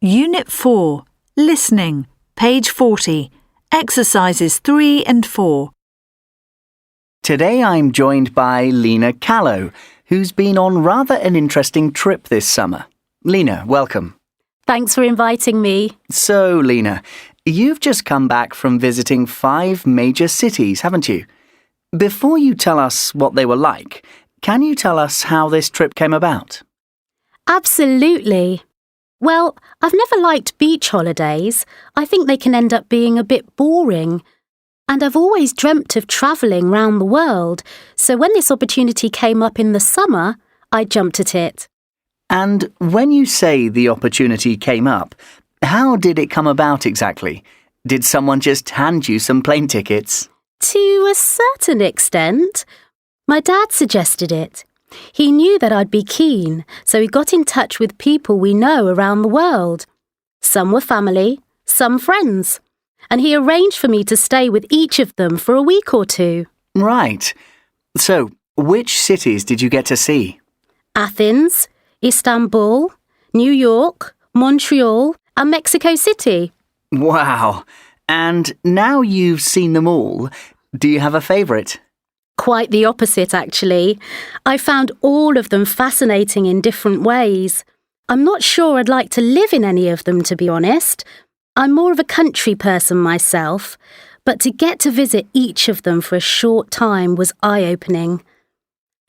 Unit 4, Listening, page 40, exercises 3 and 4. Today I'm joined by Lena Callow, who's been on rather an interesting trip this summer. Lena, welcome. Thanks for inviting me. So, Lena, you've just come back from visiting 5 major cities, haven't you? Before you tell us what they were like, can you tell us how this trip came about? Absolutely. Well, I've never liked beach holidays. I think they can end up being a bit boring. And I've always dreamt of travelling round the world, so when this opportunity came up in the summer, I jumped at it. And when you say the opportunity came up, how did it come about exactly? Did someone just hand you some plane tickets? To a certain extent. My dad suggested it. He knew that I'd be keen, so he got in touch with people we know around the world. Some were family, some friends. And he arranged for me to stay with each of them for a week or 2. Right. So, which cities did you get to see? Athens, Istanbul, New York, Montreal, and Mexico City. Wow. And now you've seen them all, do you have a favourite? Quite the opposite, actually. I found all of them fascinating in different ways. I'm not sure I'd like to live in any of them, to be honest. I'm more of a country person myself, but to get to visit each of them for a short time was eye-opening.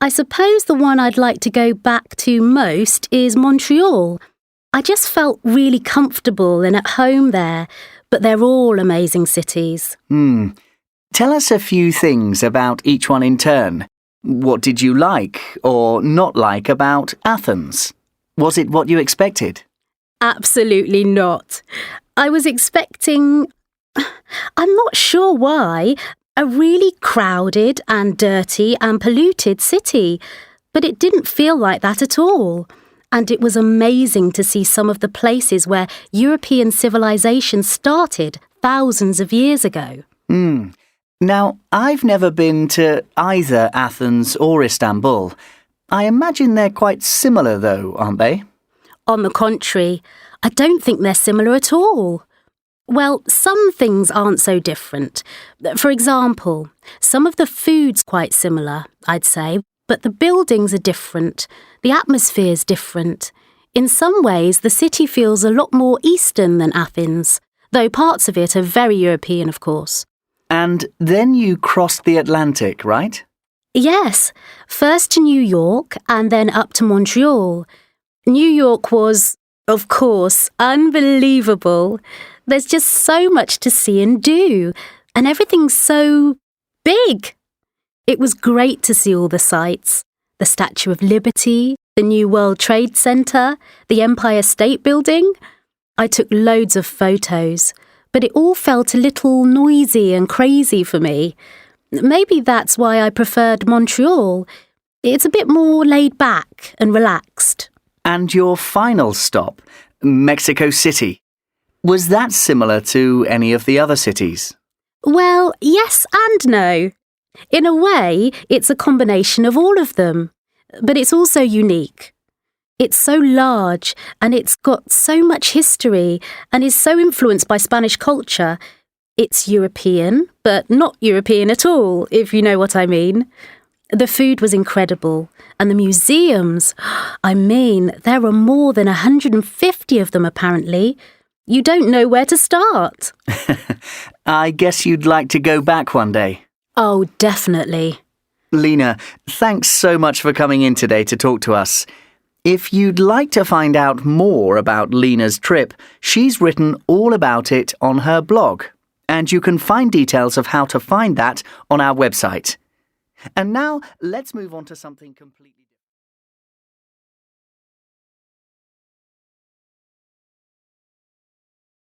I suppose the one I'd like to go back to most is Montreal. I just felt really comfortable and at home there, but they're all amazing cities. Tell us a few things about each one in turn. What did you like or not like about Athens? Was it what you expected? Absolutely not. I was expecting, I'm not sure why, a really crowded and dirty and polluted city, but it didn't feel like that at all. And it was amazing to see some of the places where European civilization started thousands of years ago. Now, I've never been to either Athens or Istanbul. I imagine they're quite similar though, aren't they? On the contrary, I don't think they're similar at all. Well, some things aren't so different. For example, some of the food's quite similar, I'd say, but the buildings are different. The atmosphere's different. In some ways, the city feels a lot more Eastern than Athens, though parts of it are very European, of course. And then you crossed the Atlantic, right? Yes, first to New York and then up to Montreal. New York was, of course, unbelievable. There's just so much to see and do, and everything's so big. It was great to see all the sights. The Statue of Liberty, the New World Trade Center, the Empire State Building. I took loads of photos, but it all felt a little noisy and crazy for me. Maybe that's why I preferred Montreal. It's a bit more laid back and relaxed. And your final stop, Mexico City. Was that similar to any of the other cities? Well, yes and no. In a way, it's a combination of all of them. But it's also unique. It's so large and it's got so much history and is so influenced by Spanish culture. It's European, but not European at all, if you know what I mean. The food was incredible, and the museums, there are more than 150 of them apparently. You don't know where to start. I guess you'd like to go back one day. Oh, definitely. Lena, thanks so much for coming in today to talk to us. If you'd like to find out more about Lena's trip, she's written all about it on her blog, and you can find details of how to find that on our website. And now, let's move on to something completely different.